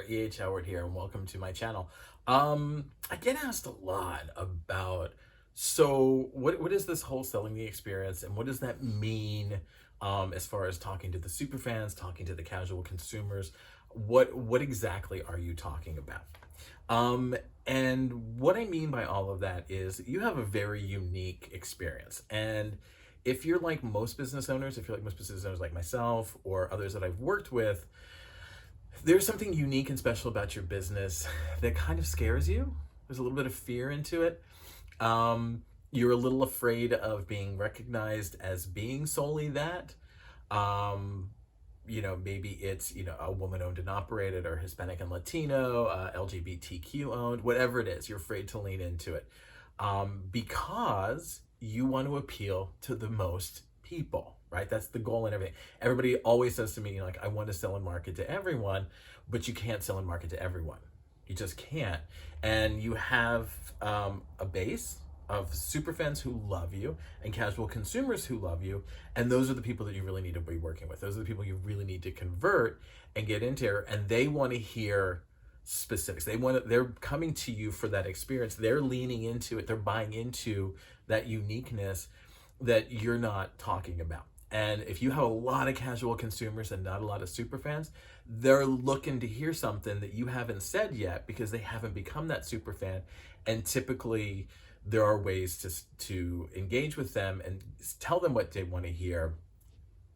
E.H. Howard here, and welcome to my channel. I get asked a lot about, so what is this whole selling the experience, and what does that mean as far as talking to the superfans, talking to the casual consumers? What exactly are you talking about? And what I mean by all of that is you have a very unique experience. And if you're like most business owners, if you're like most business owners like myself or others that I've worked with, there's something unique and special about your business that kind of scares you. There's a little bit of fear into it. You're a little afraid of being recognized as being solely that. Maybe it's, a woman owned and operated, or Hispanic and Latino, LGBTQ owned, whatever it is, you're afraid to lean into it because you want to appeal to the most people, right? That's the goal and everything. Everybody always says to me, like, I want to sell and market to everyone, but you can't sell and market to everyone. You just can't. And you have a base of super fans who love you and casual consumers who love you. And those are the people that you really need to be working with. Those are the people you really need to convert and get into. And they want to hear specifics. They're coming to you for that experience. They're leaning into it. They're buying into that uniqueness that you're not talking about. And if you have a lot of casual consumers and not a lot of super fans, they're looking to hear something that you haven't said yet because they haven't become that super fan. And typically there are ways to engage with them and tell them what they want to hear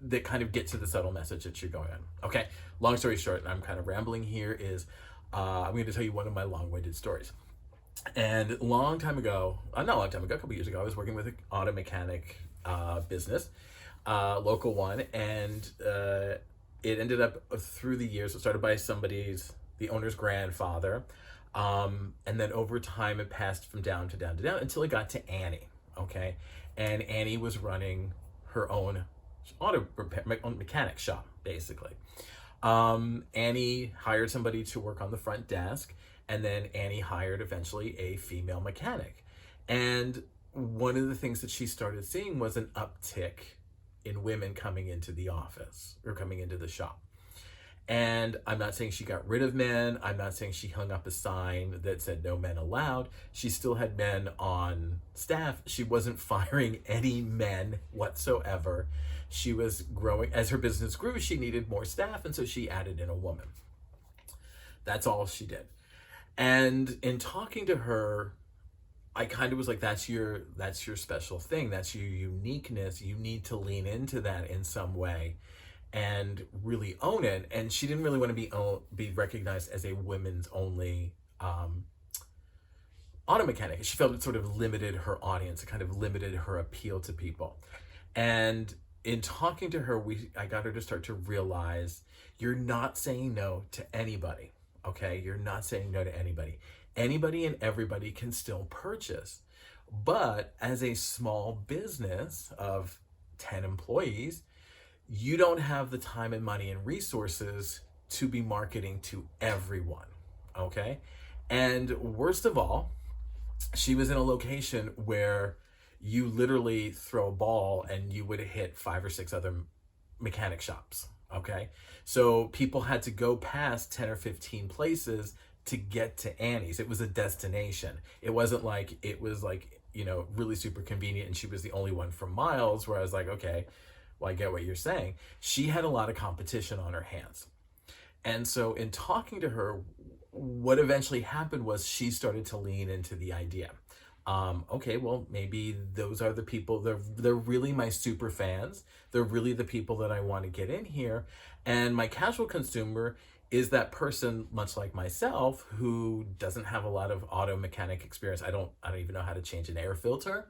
that kind of get to the subtle message that you're going on. Okay, long story short, and I'm kind of rambling here, is I'm going to tell you one of my long-winded stories. And a couple years ago, I was working with an auto mechanic business, local one, and it ended up through the years, it started by the owner's grandfather, and then over time it passed from down to down to down until it got to Annie, okay? And Annie was running her own mechanic shop, basically. Annie hired somebody to work on the front desk, and then Annie hired eventually a female mechanic. And one of the things that she started seeing was an uptick in women coming into the office or coming into the shop. And I'm not saying she got rid of men. I'm not saying she hung up a sign that said no men allowed. She still had men on staff. She wasn't firing any men whatsoever. She was growing. As her business grew, she needed more staff, and so she added in a woman. That's all she did. And in talking to her, I kind of was like, that's your special thing. That's your uniqueness. You need to lean into that in some way and really own it. And she didn't really want to be recognized as a women's only auto mechanic. She felt it sort of limited her audience. It kind of limited her appeal to people. And in talking to her, I got her to start to realize you're not saying no to anybody. Okay, you're not saying no to anybody. Anybody and everybody can still purchase. But as a small business of 10 employees, you don't have the time and money and resources to be marketing to everyone, okay? And worst of all, she was in a location where you literally throw a ball and you would hit 5 or 6 other mechanic shops, okay? So people had to go past 10 or 15 places to get to Annie's. It was a destination. It wasn't like, it was like, really super convenient and she was the only one for miles, where I was like, okay, well, I get what you're saying. She had a lot of competition on her hands. And so in talking to her, what eventually happened was she started to lean into the idea. Okay, well, maybe those are the people, they're really my super fans. They're really the people that I want to get in here. And my casual consumer is that person, much like myself, who doesn't have a lot of auto mechanic experience. I don't even know how to change an air filter.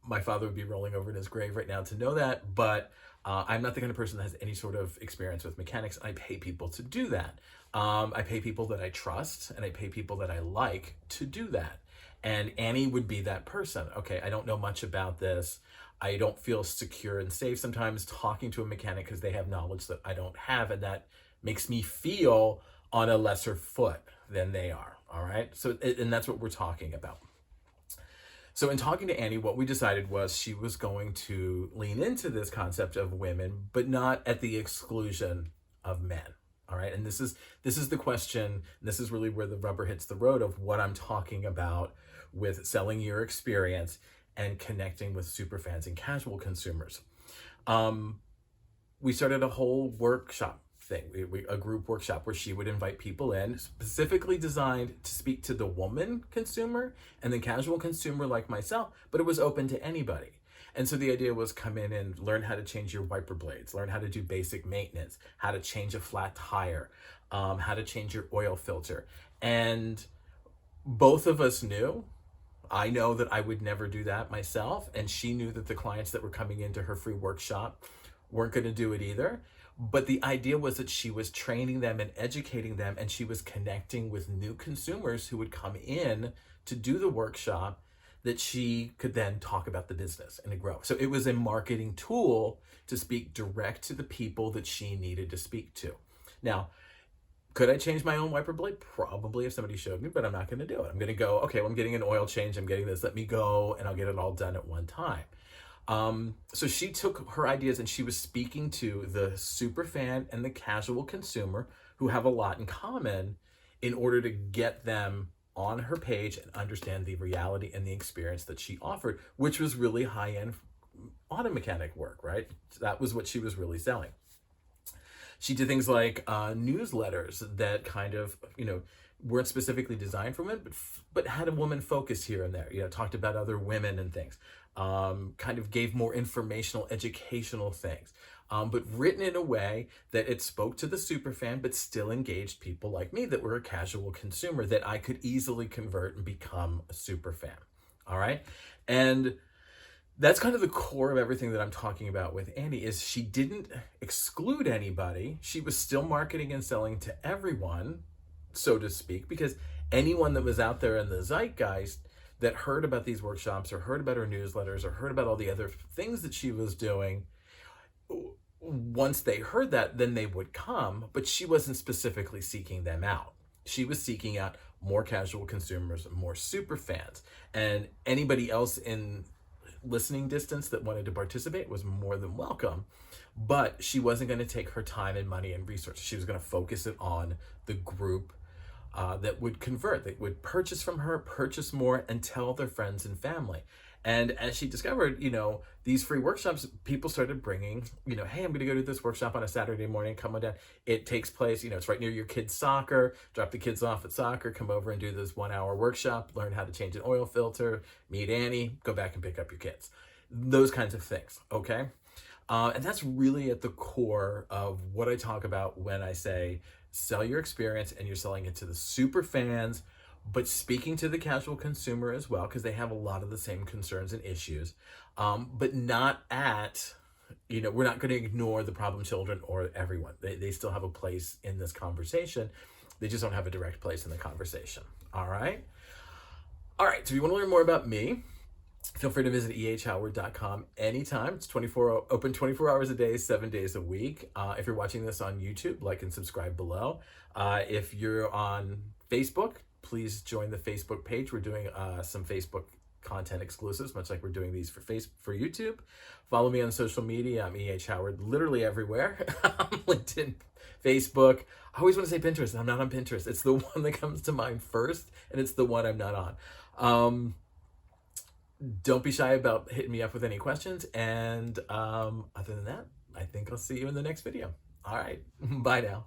My father would be rolling over in his grave right now to know that, but I'm not the kind of person that has any sort of experience with mechanics. I pay people to do that. I pay people that I trust, and I pay people that I like to do that. And Annie would be that person. Okay, I don't know much about this. I don't feel secure and safe sometimes talking to a mechanic because they have knowledge that I don't have, and that makes me feel on a lesser foot than they are, all right? So, and that's what we're talking about. So in talking to Annie, what we decided was she was going to lean into this concept of women, but not at the exclusion of men, All right. And this is the question. This is really where the rubber hits the road of what I'm talking about with selling your experience and connecting with super fans and casual consumers. Um, we started a whole workshop thing, a group workshop where she would invite people in, specifically designed to speak to the woman consumer and the casual consumer like myself, but it was open to anybody. And so the idea was come in and learn how to change your wiper blades, learn how to do basic maintenance, how to change a flat tire, how to change your oil filter. And both of us knew, I know that I would never do that myself, and she knew that the clients that were coming into her free workshop weren't going to do it either. But the idea was that she was training them and educating them, and she was connecting with new consumers who would come in to do the workshop, that she could then talk about the business and to grow. So it was a marketing tool to speak direct to the people that she needed to speak to. Now, could I change my own wiper blade? Probably, if somebody showed me, but I'm not going to do it. I'm going to go, okay, well, I'm getting an oil change. I'm getting this. Let me go, and I'll get it all done at one time. So she took her ideas and she was speaking to the super fan and the casual consumer who have a lot in common in order to get them on her page and understand the reality and the experience that she offered, which was really high-end auto mechanic work, right? That was what she was really selling. She did things like newsletters that kind of, weren't specifically designed for women, but had a woman focus here and there. Talked about other women and things. Kind of gave more informational, educational things, but written in a way that it spoke to the super fan, but still engaged people like me that were a casual consumer that I could easily convert and become a super fan. All right, and that's kind of the core of everything that I'm talking about with Annie. Is she didn't exclude anybody. She was still marketing and selling to everyone, so to speak, because anyone that was out there in the zeitgeist that heard about these workshops or heard about her newsletters or heard about all the other things that she was doing, once they heard that, then they would come, but she wasn't specifically seeking them out. She was seeking out more casual consumers, more super fans, and anybody else in listening distance that wanted to participate was more than welcome. But she wasn't going to take her time and money and resources. She was going to focus it on the group that would convert, that would purchase from her, purchase more, and tell their friends and family. And as she discovered, these free workshops, people started bringing, hey, I'm going to go to this workshop on a Saturday morning, come on down. It takes place, it's right near your kids' soccer, drop the kids off at soccer, come over and do this 1 hour workshop, learn how to change an oil filter, meet Annie, go back and pick up your kids. Those kinds of things, okay? And that's really at the core of what I talk about when I say sell your experience, and you're selling it to the super fans, but speaking to the casual consumer as well, because they have a lot of the same concerns and issues, but not at, we're not going to ignore the problem children or everyone. They still have a place in this conversation. They just don't have a direct place in the conversation. All right. So if you want to learn more about me, feel free to visit ehhoward.com anytime. It's open 24 hours a day, 7 days a week. If you're watching this on YouTube, like and subscribe below. If you're on Facebook, please join the Facebook page. We're doing some Facebook content exclusives, much like we're doing these for YouTube. Follow me on social media. I'm EH Howard, literally everywhere. LinkedIn, Facebook. I always want to say Pinterest, and I'm not on Pinterest. It's the one that comes to mind first, and it's the one I'm not on. Don't be shy about hitting me up with any questions. And other than that, I think I'll see you in the next video. All right. Bye now.